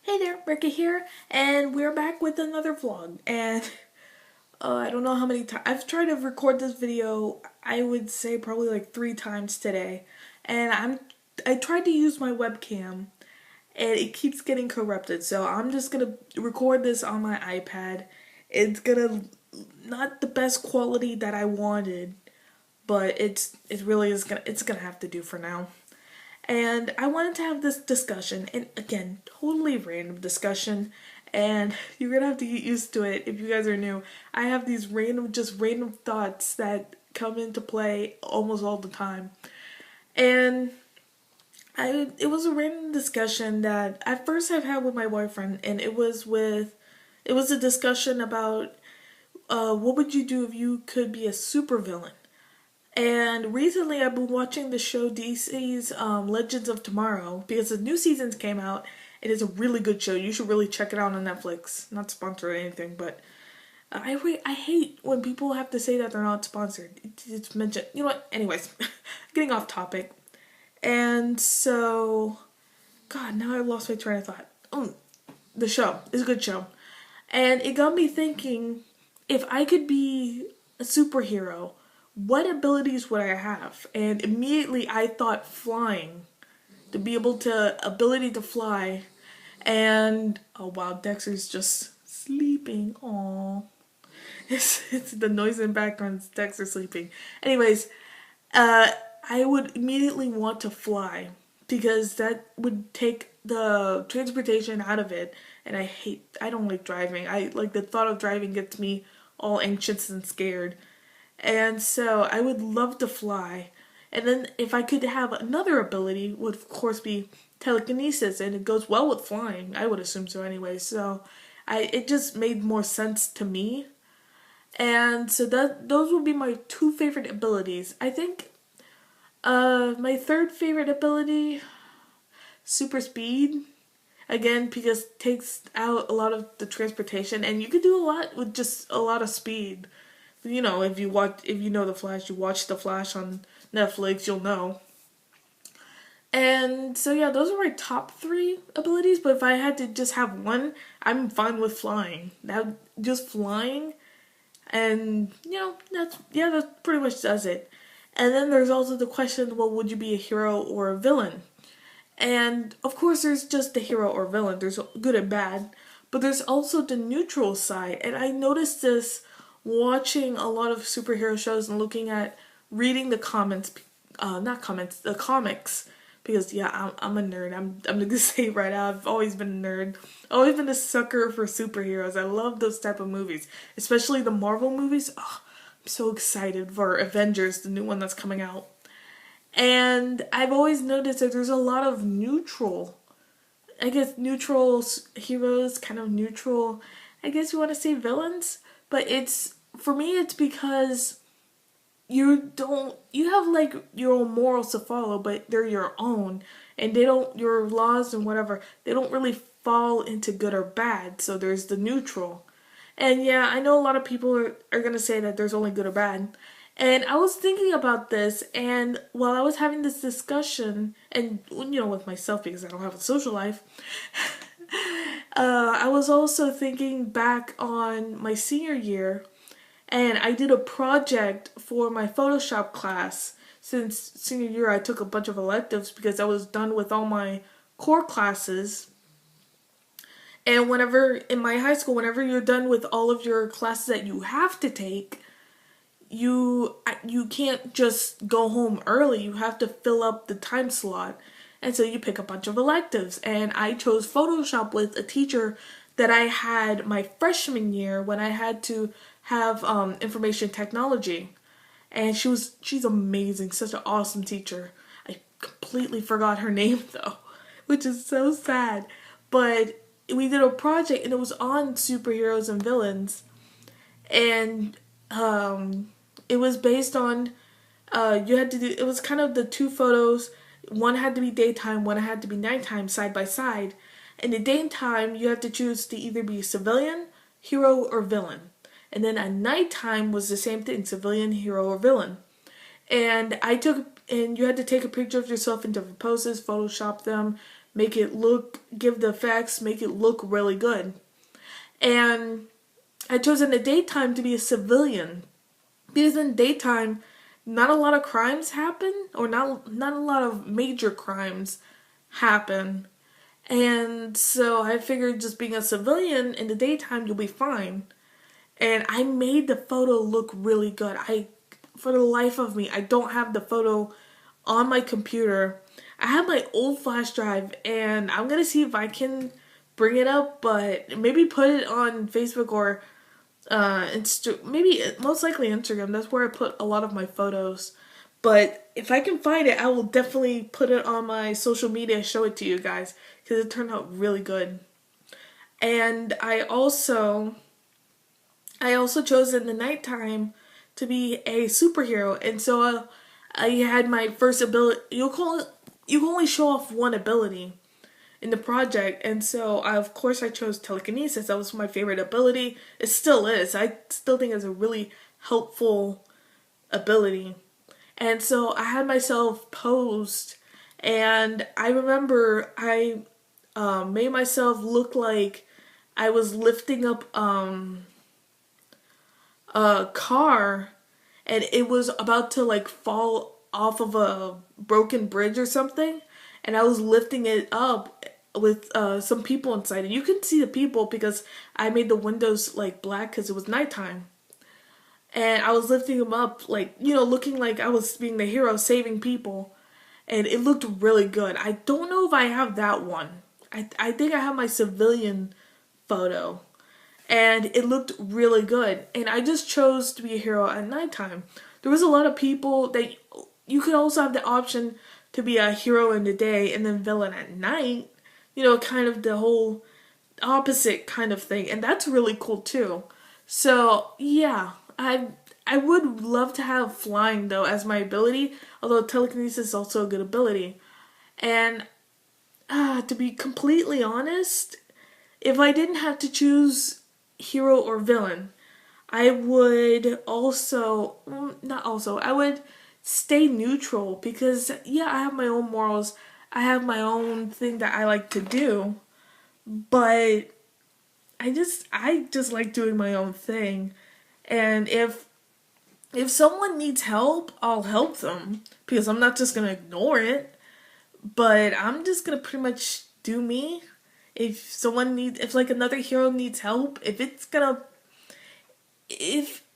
Hey there, Rika here, and we're back with another vlog. And I don't know how many times I've tried to record this video. I would say probably like 3 times today, and I tried to use my webcam, and it keeps getting corrupted. So I'm just gonna record this on my iPad. It's gonna not the best quality that I wanted, but it really is gonna have to do for now. And I wanted to have this discussion, and again, totally random discussion, and you're gonna have to get used to it if you guys are new. I have these random thoughts that come into play almost all the time. And it was a random discussion that at first I've had with my boyfriend, and it was a discussion about what would you do if you could be a supervillain. And recently, I've been watching the show DC's Legends of Tomorrow because the new seasons came out. It is a really good show. You should really check it out on Netflix. Not sponsored or anything, but I hate when people have to say that they're not sponsored. It's mentioned. You know what? Anyways, getting off topic. And so, God, now I lost my train of thought. The show is a good show, and it got me thinking: if I could be a superhero, what abilities would I have? And immediately I thought flying, to be able to ability to fly. And oh wow, Dexter's just sleeping. Aww. It's the noise in the background. It's Dexter sleeping. Anyways, uh, I would immediately want to fly because that would take the transportation out of it. And I don't like driving. I like the thought of driving gets me all anxious and scared. And so I would love to fly. And then if I could have another ability, would of course be telekinesis, and it goes well with flying. I would assume so anyway. So it just made more sense to me. And so that those would be my two favorite abilities. I think my third favorite ability, super speed. Again, because it takes out a lot of the transportation, and you could do a lot with just a lot of speed. You know, if you know the Flash, you watch the Flash on Netflix, you'll know. And so yeah, those are my top three abilities. But if I had to just have one, I'm fine with flying. That just flying, and that pretty much does it. And then there's also the question: well, would you be a hero or a villain? And of course, there's just the hero or villain. There's good and bad, but there's also the neutral side. And I noticed this watching a lot of superhero shows and reading the comments, not comments, the comics. Because yeah, I'm a nerd. I'm gonna say it right now. I've always been a nerd. Always been a sucker for superheroes. I love those type of movies, especially the Marvel movies. Oh, I'm so excited for Avengers, the new one that's coming out. And I've always noticed that there's a lot of neutral heroes, kind of neutral, I guess you want to say villains. But for me, it's because you have like your own morals to follow, but they're your own. And your laws and whatever, they don't really fall into good or bad. So there's the neutral. And yeah, I know a lot of people are going to say that there's only good or bad. And I was thinking about this, and while I was having this discussion, and with myself because I don't have a social life, I was also thinking back on my senior year, and I did a project for my Photoshop class. Since senior year, I took a bunch of electives because I was done with all my core classes. And whenever in my high school, whenever you're done with all of your classes that you have to take, you can't just go home early. You have to fill up the time slot. And so you pick a bunch of electives. And I chose Photoshop with a teacher that I had my freshman year when I had to have information technology. And she's amazing, such an awesome teacher. I completely forgot her name though, which is so sad. But we did a project and it was on superheroes and villains. And it was based on you had to do it was kind of the two photos. One had to be daytime, one had to be nighttime, side by side. In the daytime you had to choose to either be civilian, hero, or villain. And then at nighttime was the same thing: civilian, hero, or villain. And you had to take a picture of yourself in different poses, Photoshop them, make it look, give the effects, make it look really good. And I chose in the daytime to be a civilian because in daytime, not a lot of crimes happen, or not a lot of major crimes happen. And so I figured just being a civilian in the daytime, you'll be fine. And I made the photo look really good. For the life of me, I don't have the photo on my computer. I have my old flash drive, and I'm gonna see if I can bring it up, but maybe put it on Facebook or maybe most likely Instagram. That's where I put a lot of my photos. But if I can find it, I will definitely put it on my social media, show it to you guys, because it turned out really good. And I also chose in the nighttime to be a superhero, and so I had my first ability. You can only show off one ability in the project, and so of course I chose telekinesis. That was my favorite ability. It still is. I still think it's a really helpful ability. And so I had myself posed, and I remember I made myself look like I was lifting up a car, and it was about to like fall off of a broken bridge or something, and I was lifting it up with some people inside, and you can see the people because I made the windows like black because it was nighttime. And I was lifting them up, like, looking like I was being the hero, saving people. And it looked really good. I don't know if I have that one. I think I have my civilian photo. And it looked really good. And I just chose to be a hero at nighttime. There was a lot of people that you could also have the option to be a hero in the day and then villain at night. Kind of the whole opposite kind of thing. And that's really cool too. So, yeah. I would love to have flying though as my ability, although telekinesis is also a good ability. And to be completely honest, if I didn't have to choose hero or villain, I would I would stay neutral because yeah, I have my own morals. I have my own thing that I like to do, but I just like doing my own thing. And if someone needs help, I'll help them because I'm not just gonna ignore it. But I'm just gonna pretty much do me. If like another hero needs help, if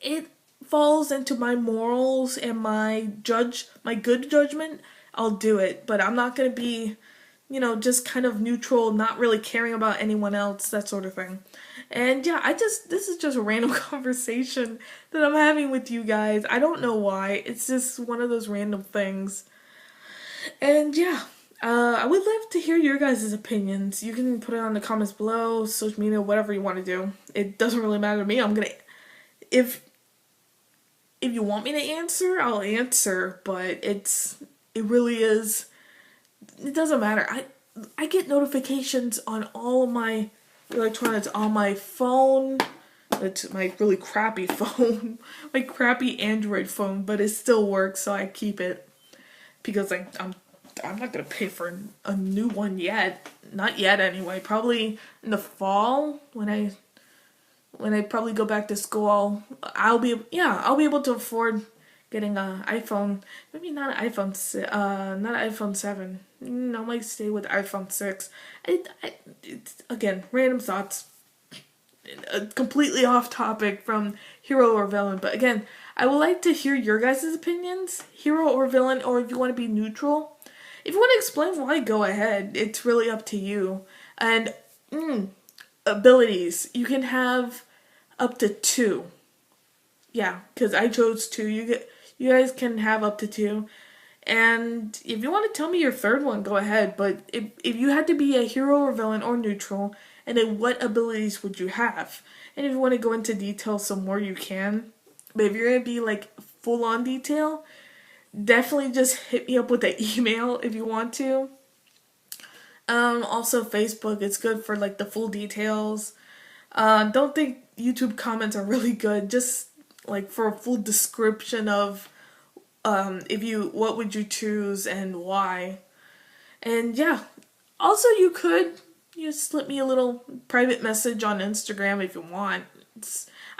it falls into my morals and my good judgment, I'll do it. But I'm not gonna be, just kind of neutral, not really caring about anyone else, that sort of thing. And yeah, this is just a random conversation that I'm having with you guys. I don't know why. It's just one of those random things. And yeah, I would love to hear your guys' opinions. You can put it on the comments below, social media, whatever you want to do. It doesn't really matter to me. If you want me to answer, I'll answer, but it really is, it doesn't matter. I get notifications on all of my electronics on my phone. It's my really crappy phone, my crappy Android phone, but it still works, so I keep it because I'm not gonna pay for a new one yet. Not yet, anyway. Probably in the fall when I probably go back to school. I'll be able to afford getting an iPhone. Maybe not an not an iPhone 7. I might stay with iPhone 6. It's again, random thoughts. Completely off topic from hero or villain, but again, I would like to hear your guys' opinions, hero or villain, or if you want to be neutral. If you want to explain why, go ahead. It's really up to you. And abilities, you can have up to 2. Yeah, because I chose 2. You guys can have up to 2. And if you want to tell me your third one, go ahead. But if you had to be a hero or villain or neutral, and then what abilities would you have? And if you want to go into detail some more, you can. But if you're going to be like full on detail, definitely just hit me up with an email if you want to. Also Facebook, it's good for like the full details. Don't think YouTube comments are really good. Just like for a full description of what would you choose and why. And yeah, Also, you could slip me a little private message on Instagram if you want.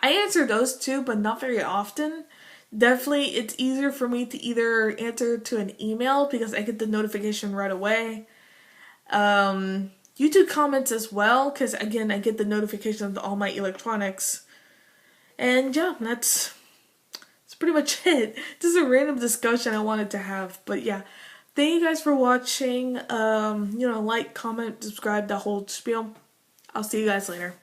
I answer those too, but not very often. Definitely, it's easier for me to either answer to an email because I get the notification right away. YouTube comments as well because again, I get the notification of all my electronics. And yeah, that's pretty much it. Just a random discussion I wanted to have, but yeah. Thank you guys for watching. Like, comment, subscribe, the whole spiel. I'll see you guys later.